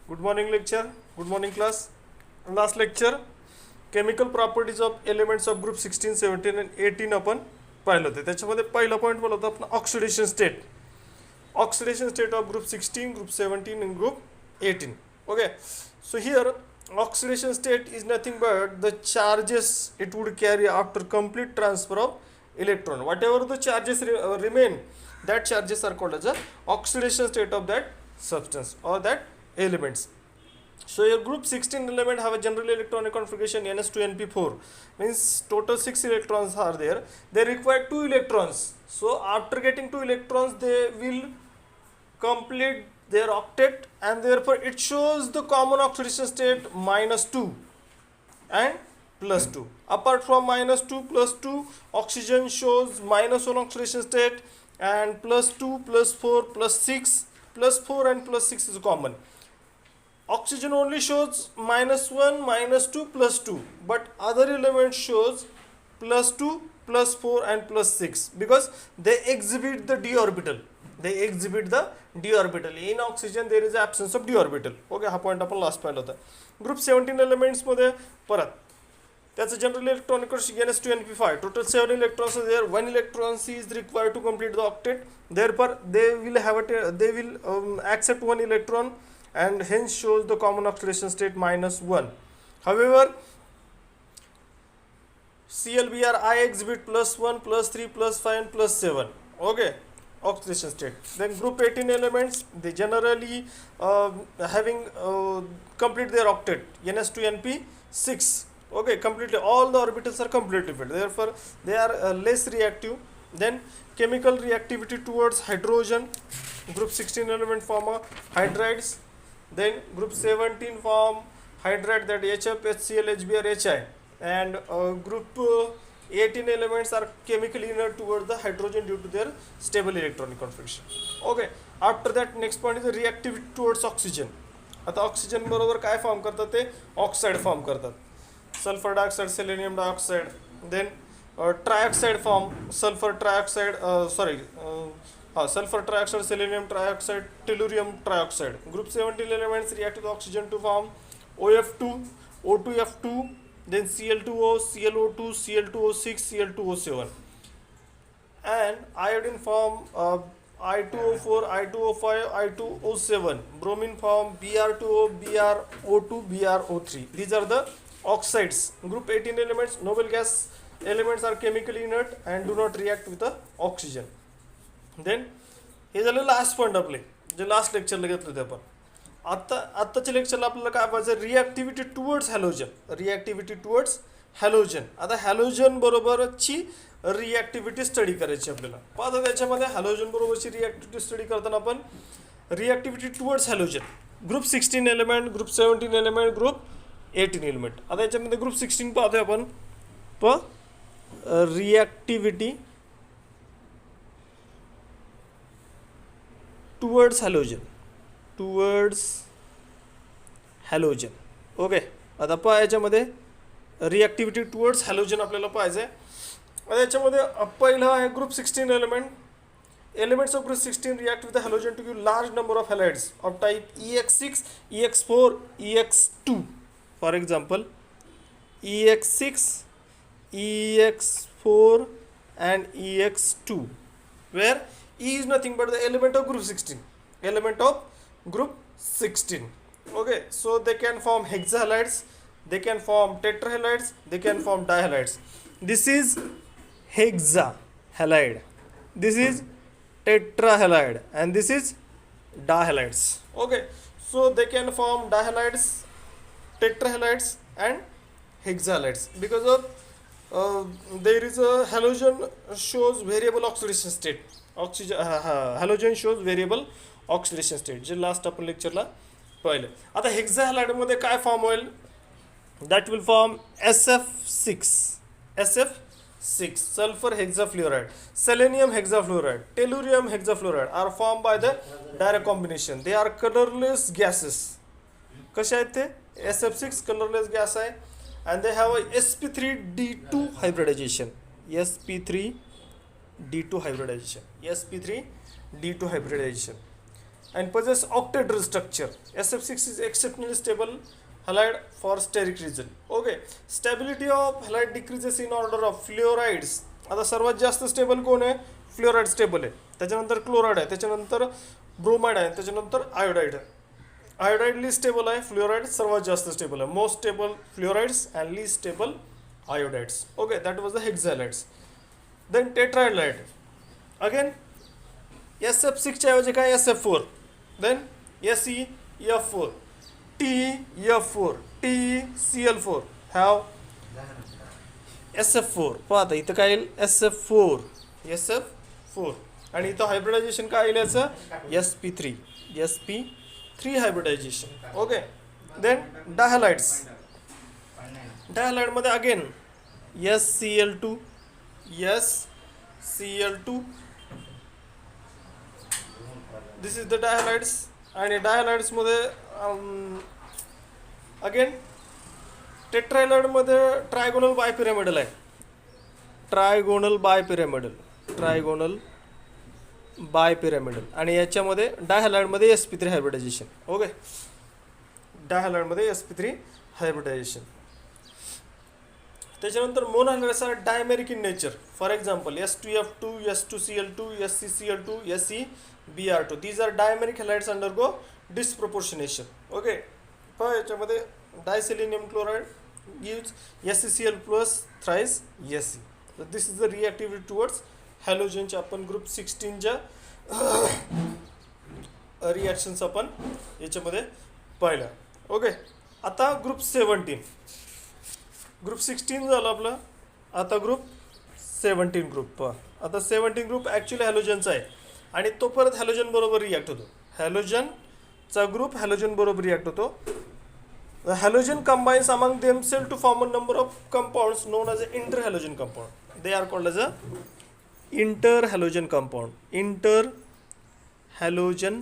Good morning lecture. Good morning class. Last lecture chemical properties of elements of group 16, 17 and 18 आपण पाहिलं होतं. त्याच्यामध्ये पहिला पॉईंट बोलला होता आपण oxidation state. Oxidation state of group 16, group 17 and group 18. Okay. So here oxidation state is nothing but the charges it would carry after complete transfer of electron. Whatever the charges remain, that charges are called as the oxidation state of that substance or that elements. So your group 16 element have a general electronic configuration ns2np4, means total 6 electrons are there. They require 2 electrons. So after getting 2 electrons they will complete their octet, and therefore it shows the common oxidation state -2 and +2. Apart from -2 +2, oxygen shows -1 oxidation state, and +2 +4 +6 +4 and +6 is common. Oxygen only shows -1 -2 +2, but other elements shows +2 +4 and +6 because they exhibit the d orbital. They exhibit the d orbital. In oxygen there is absence of d orbital. Okay, हा point आपण last पाहिला होता. Group 17 elements मध्ये परत त्याचं general electronic ns2np5. Total 7 electrons are there. 1 electron is required to complete the octet. Therefore they will accept 1 electron, and hence shows the common oxidation state -1. However, ClBr I exhibit +1 +3 +5 and +7. Okay, oxidation state. Then group 18 elements, they generally having complete their octet ns2np6. Okay, completely all the orbitals are completely filled, therefore they are less reactive. Then chemical reactivity towards hydrogen, group 16 element form hydrides. Then group 17 form hydride, that HF, HCl, HBr, HI, and group 18 elements are chemically inert towards the hydrogen due to their stable electronic configuration. Okay, after that next point is the reactivity towards oxygen. आता oxygen बरोबर काय form करतात ते oxide form करतात. Sulphur dioxide, selenium dioxide. Then trioxide form, sulphur trioxide, sulfur trioxide, selenium trioxide, tellurium trioxide. Group 17 elements react with oxygen to form OF2, O2F2, then Cl2O, ClO2, Cl2O6, Cl2O7, and iodine form I2O4, I2O5, I2O7. Bromine form Br2O, BrO2, BrO3. These are the oxides. Group 18 elements, noble gas elements are chemically inert and do not react with the oxygen. Then हे झालं last point आपले, जे last लेक्चरला घेतलं होते आपण. आत्ताच्या लेक्चरला आपल्याला काय पाहिजे, reactivity towards halogen. Reactivity towards halogen. आता हॅलोजन बरोबरची रिॲक्टिव्हिटी स्टडी करायची आपल्याला. आता त्याच्यामध्ये हॅलोजन बरोबरची रिॲक्टिव्हिटी स्टडी करताना आपण reactivity towards halogen, group 16 element, group 17 element, group 18 element. आता याच्यामध्ये ग्रुप 16 पाहतोय आपण. Reactivity towards halogen. ओके, आता पहा याच्यामध्ये रिॲक्टिव्हिटी टुवर्ड्स हॅलोजन आपल्याला पाहिजे. आता याच्यामध्ये पहिलं आहे group 16 element. Elements of group 16 react with halogen to give large number of halides of type EX6, EX4, EX2. For example EX6, EX4 and EX2, where E is nothing but the element of group 16. Element of group 16. Okay, so they can form hexahalides, they can form tetrahalides, they can form dihalides. This is hexahalide, this is tetrahalide, and this is dihalides. Okay, so they can form dihalides, tetrahalides and hexahalides because of there is a halogen shows variable oxidation state. Halogen shows variable oxidation state, जे last आपण लेक्चरला पाहिलं. आता हेक्साहॅलाइडमध्ये काय form होईल, that will form SF6 sulphur hexafluoride, selenium hexafluoride, tellurium hexafluoride are form by the direct combination. They are colourless gases. कसे आहेत ते, SF6 कलरलेस गॅस आहे, and they have sp3d2 hybridization. sp3d2 hybridization. and possess octahedral structure. SF6 is exceptionally stable halide for steric region. Okay, stability of halide decreases in order of fluorides. आता सर्वात जास्त stable कोण आहे? Fluoride stable आहे, त्याच्यानंतर chloride आहे, त्याच्यानंतर bromide आहे, त्याच्यानंतर आयोडाईड आहे. आयोडाईड लीस्ट स्टेबल आहे, फ्लोराईड सर्वात जास्त स्टेबल आहे. Most stable fluorides and least stable iodides. Okay, that was the hexahalides. Then tetrahalides again SF6 च्या ऐवजी काय? SF4. Then SeF4, TeF4, TeCl4 have SF4. पाहता इथं काय येईल? SF4 आणि इथं हायब्रिडायझेशन काय येईल याचं? sp3 hybridisation. Okay, then dihalides. Dihalide मध्ये again SCl2, this is the dihalides. आणि डायहॅलाइड्स मध्ये अगेन टेट्राहाइड्राइड मध्ये ट्रायगोनल बायपिरॅमिडल आहे. ट्रायगोनल बायपिरॅमिडल आणि याच्यामध्ये डायहॅलाइडमध्ये sp3 हायब्रिडायझेशन. ओके, डायहॅलाइडमध्ये sp3 हायब्रिडायझेशन. त्याच्यानंतर monohalides are dimeric in nature. For example S2F2, S2Cl2, SeCl2, SeBr2. These are dimeric halides undergo disproportionation. Okay, पण याच्यामध्ये diselenium chloride gives SeCl plus thrice Se. So this is the reactivity towards हॅलोजनच्या आपण group 16च्या reactions आपण याच्यामध्ये पाहिल्या. Okay, आता group 17. Group 16 झालं आपलं, आता ग्रुप 17 ग्रुप. आता 17 ग्रुप ॲक्च्युली हॅलोजनचा आहे आणि तो परत हॅलोजन बरोबर रिॲक्ट होतो. हॅलोजनचा ग्रुप हॅलोजन बरोबर रिॲक्ट होतो. The halogen combines among themselves to form a number of compounds known as an interhalogen compound. They are called as a interhalogen compound. Interhalogen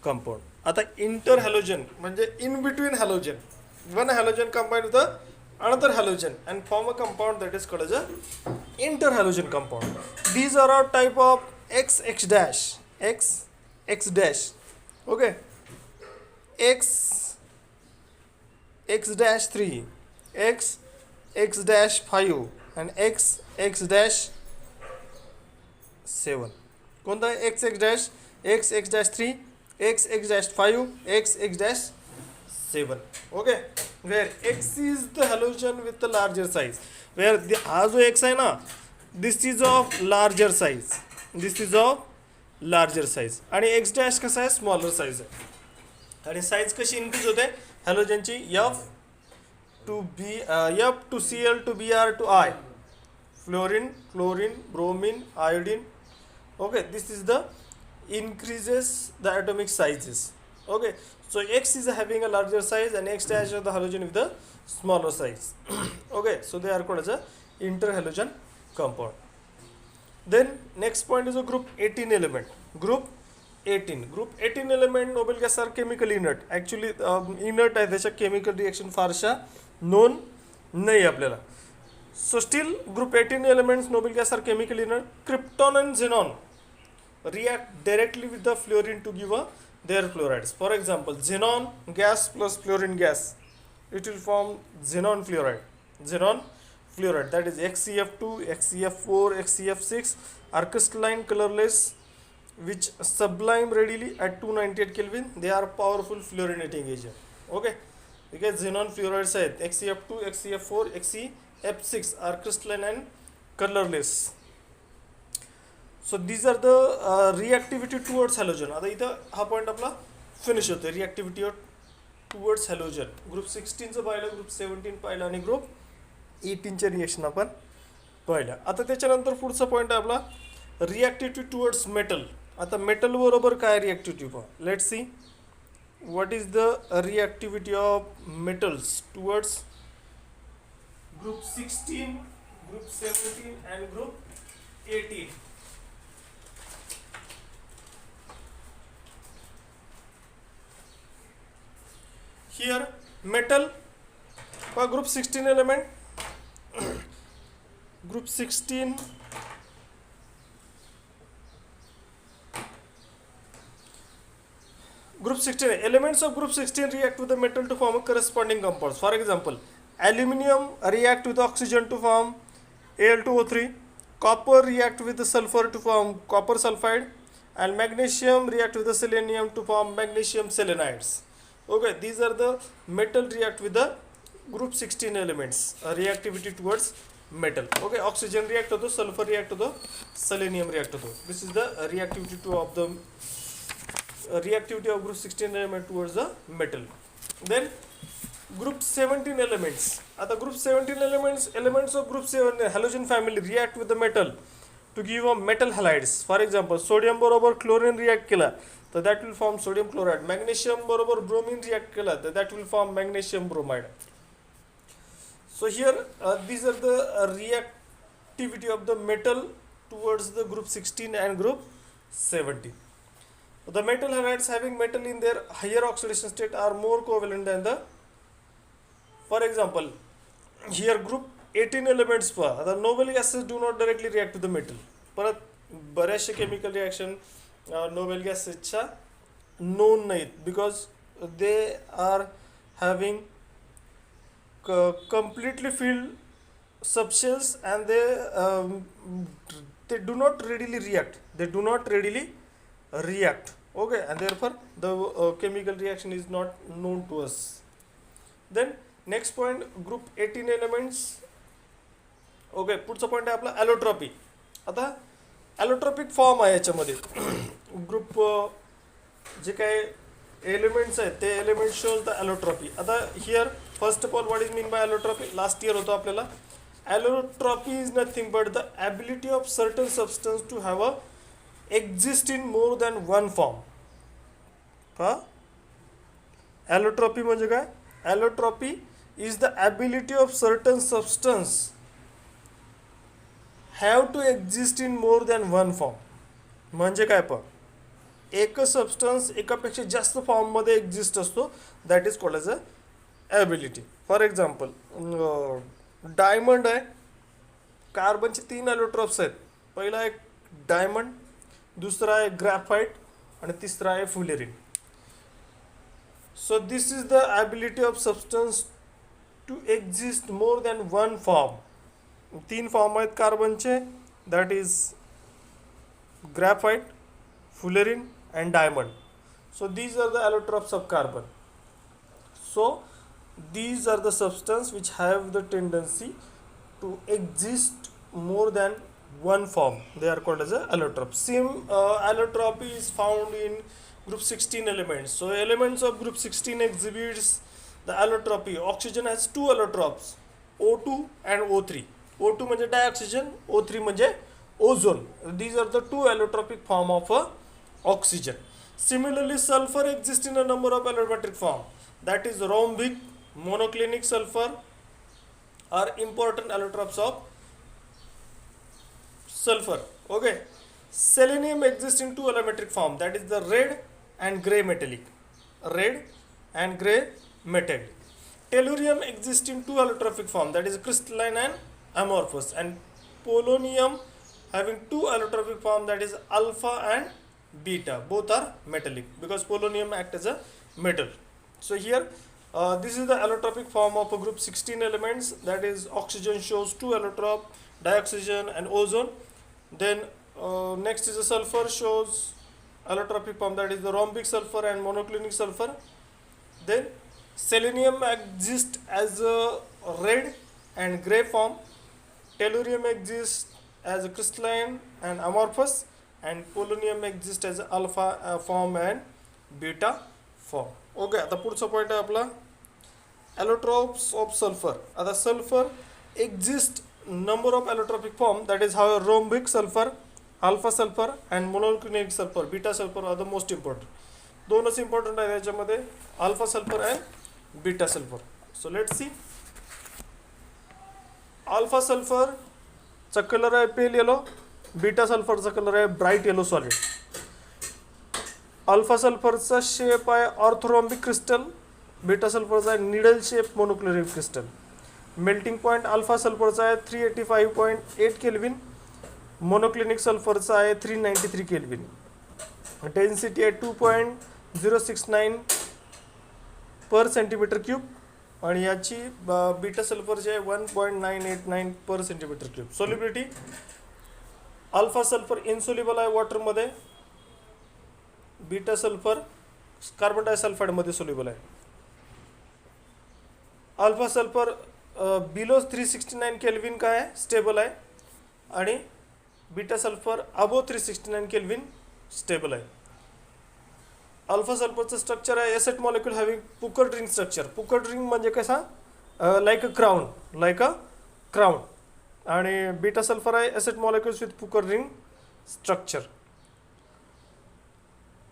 compound. आता interhalogen म्हणजे in between halogen. One halogen combined with another halogen and form a compound that is called as a interhalogen compound. These are a type of XX dash. Okay. X-3, X-5 and X-7. कोणता आहे? X-3, X-5, X-7. Okay, where X is the halogen with the larger size. Where हा जो X आहे ना, this is of larger size. आणि X- कसा आहे? Smaller size आहे. आणि साईज कशी इन्क्रीज होते हॅलोजनची? F to Cl to Br to I, fluorine, chlorine, bromine, iodine. Okay, this is the increases the atomic sizes. Okay, so X is having a larger size and X dash of the halogen with the smaller size. Okay, so they are called as a interhalogen compound. Then next point is a group 18 element. Group 18 element noble gas are chemical inert. Actually inert आहे, त्याच्या chemical reaction फारशा known नाही आपल्याला. So still group 18 elements noble gas are chemical inert. Krypton and xenon react directly with the fluorine to give their fluorides. For example, xenon gas plus fluorine gas, it will form xenon fluoride. That is XeF2, XeF4, XeF6 are crystalline, colorless, which sublime readily at 298 Kelvin. They are powerful fluorinating agent. Okay, because xenon fluorides आहेत XeF2, XeF4, XeF6 are crystalline and colorless. So these are the reactivity towards halogen. आता इथं हा point आपला finish होतो. रिॲक्टिव्हिटी towards halogen. Group 16चं पाहिलं, group 17 पाहिलं आणि group 18चे reaction आपण पाहिलं. आता त्याच्यानंतर पुढचा पॉईंट आहे आपला रिॲक्टिव्हिटी टुवर्ड्स मेटल. आता मेटल बरोबर काय रिॲक्टिव्हिटी पहा. Let's see what is the reactivity of metals towards group 16, group 17 and group 18. Here metal for group 16 element, group 16 metal group 16 elements of group 16 react with the metal to form a corresponding compounds. For example, aluminium react with oxygen to form Al2O3, copper react with the sulfur to form copper sulfide, and magnesium react with the selenium to form magnesium selenides. Okay, these are the metal react with the group 16 elements, reactivity towards metal. Okay, oxygen react होतो, sulfur react होतो, selenium react होतो. This is the reactivity of the reactivity of group 16 element towards the metal. Then group 17 elements. आता group 17 elements of group 7 halogen family react with the metal to give a metal halides. For example, sodium बरोबर chlorine react केला तर that will form sodium chloride. Magnesium बरोबर bromine react केला तर that will form magnesium bromide. So here these are the reactivity of the metal towards the group 16 and group 17. The metal halides having metal in their higher oxidation state are more covalent than the, for example, here group 18 elements पर आता noble gases do not directly react with the metal. परत बऱ्याचशा chemical reaction noble gasesच्या known नाहीत because they are having completely filled subshells and they do not readily react. Okay, and therefore the chemical reaction is not known to us. Then next point, group 18 elements. Okay, पुढचा point आहे आपला ॲलोट्रॉपी. आता ॲलोट्रॉपिक form आहे याच्यामध्ये group जे काही elements आहेत ते एलिमेंट शोज द ॲलोट्रॉपी. आता here first of all what is mean by allotropy, last year होतो आपल्याला. Allotropy is nothing but the ability of certain substance to have a exist in more than one form. हा allotropy म्हणजे काय? Allotropy is the ability of certain substance have to exist in more than one form. म्हणजे काय, पण एकच substance एकापेक्षा जास्त फॉर्ममध्ये एक्झिस्ट असतो, that is called as a ability. For example, diamond आहे, कार्बनचे 3 ॲलोट्रॉप्स आहेत. पहिला एक डायमंड, दुसरा आहे ग्रॅफाइट आणि तिसरा आहे fullerene. So this is the ability of substance to exist more than one form. 3 form आहेत कार्बनचे, that is graphite, fullerene and diamond. So these are the allotropes of carbon. So these are the substances which have the tendency to exist more than one form. They are called as a allotrope. Same allotropy is found in group 16 elements. So elements of group 16 exhibits the allotropy. Oxygen has 2 allotropes, O2 and O3. O2 म्हणजे dioxygen, O3 म्हणजे ozone. These are the 2 allotropic form of a oxygen. Similarly, sulfur exists in a number of allotropic form, that is rhombic, monoclinic sulfur are important allotropes of sulfur. Okay, selenium exists in 2 allometric form, that is the red and gray metallic. Tellurium exists in 2 allotropic form, that is crystalline and amorphous, and polonium having 2 allotropic form, that is alpha and beta. Both are metallic because polonium acts as a metal. So here this is the allotropic form of a group 16 elements, that is oxygen shows 2 allotrope, dioxygen and ozone. Then next is the sulfur shows allotropic form, that is the rhombic sulfur and monoclinic sulfur. Then selenium exists as a red and gray form. Tellurium exists as a crystalline and amorphous, and polonium exists as alpha form and beta form. Okay, आता पुढचा point आहे आपला allotropes of sulfur. आता sulfur exist number of allotropic form, that is how rhombic sulfur, alpha sulfur and monoclinic sulfur, beta sulfur are the most important. दोनच important आहे याच्यामध्ये, alpha sulfur and beta sulfur. So let's see. alpha sulfur चा colour आहे pale yellow, beta सल्फरचा colour आहे bright yellow solid. Alpha सल्फरचा shape आहे orthorhombic crystal, beta सल्फरचा आहे needle shape monoclinic crystal. Melting point alpha सल्फरचा आहे 385.8 केल्विन, मोनोक्लिनिक सल्फरचा आहे 393 केल्विन. डेन्सिटी आहे 069 पर सेंटीमीटर क्यूब आणि याची बीटा सल्फर जे आहे 1.989 per centimetre cube. Solubility alpha sulphur insoluble आहे वॉटरमध्ये, बीटा सल्फर कार्बन डायसल्फाइडमध्ये सोल्युबल आहे. अल्फा सल्फर बिलो 369 केल्विन काय आहे स्टेबल आहे आणि beta sulphur above 369 kelvin stable आहे. अल्फा सल्फरचं स्ट्रक्चर आहे S eight molecule having puckered ring structure. Puckered ring म्हणजे कसा लाईक अ क्राउन आणि बीटा सल्फर आहे S eight molecules with puckered ring structure.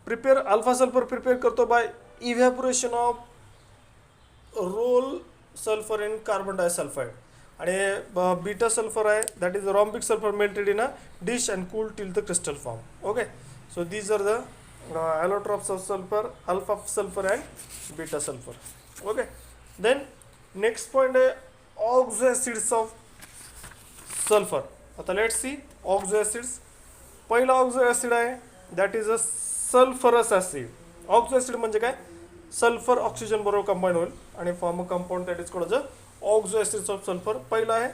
Prepare alpha sulphur prepare करतो by evaporation of roll sulphur in carbon disulphide आणि beta sulphur आहे that is rhombic sulphur melted in a dish and cool till the crystal form. Okay, so these are the allotropes of sulfur, alpha sulfur and beta sulfur. Okay, then next point आहे oxo acids of sulfur. आता let's see oxo acids. पहिला oxo acid आहे that is a sulfurous acid. oxo acid म्हणजे काय sulphur oxygen बरोबर combine होईल आणि form a compound that is called oxo acids of sulfur. पहिला आहे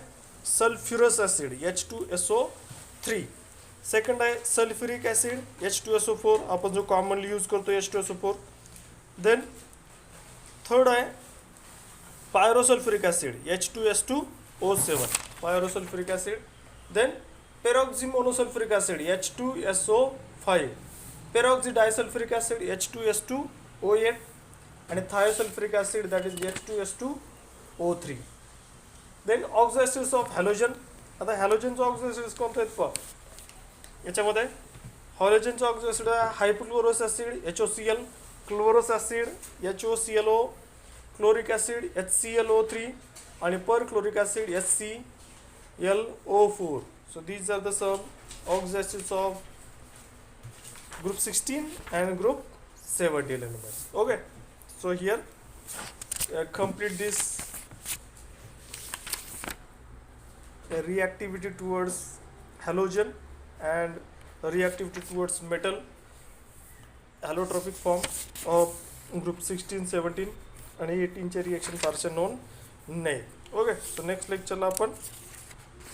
सल्फ्युरस ॲसिड H2SO3. सेकंड आहे सल्फ्युरिक ॲसिड H2SO4 आपण जो कॉमनली यूज करतो H2SO4. देन थर्ड आहे pyrosulphuric acid H2S2O7 pyrosulphuric acid. Then peroxy monosulphuric acid H2SO5, peroxy disulphuric acid H2S2O8 आणि thiosulphuric acid that is H2S2O3. Then oxo acids of halogen. आता हॅलोजनचे oxo acids कोणते आहेत पहा याच्यामध्ये हॅलोजनचे oxo acid आहे hypochlorous acid HOCl, chlorous acid HOClO, chloric acid HClO3 आणि perchloric acid HClO4. So these are the some oxo acids of group 16 and group 17 elements. Okay, so here complete this reactivity towards halogen and reactivity towards metal allotropic form of group 16, 17 आणि 18 चे reaction फारसे non नाही. Okay, so next लेक्चरला आपण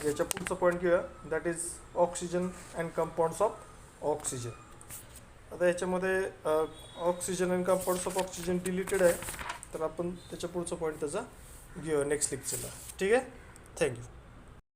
याच्या पुढचा point घेऊया that is oxygen and compounds of oxygen. आता याच्यामध्ये oxygen and compounds of oxygen deleted आहे तर आपण त्याच्या पुढचा पॉईंट त्याचा घेऊया नेक्स्ट लेक्चरला. ठीक आहे, थँक्यू.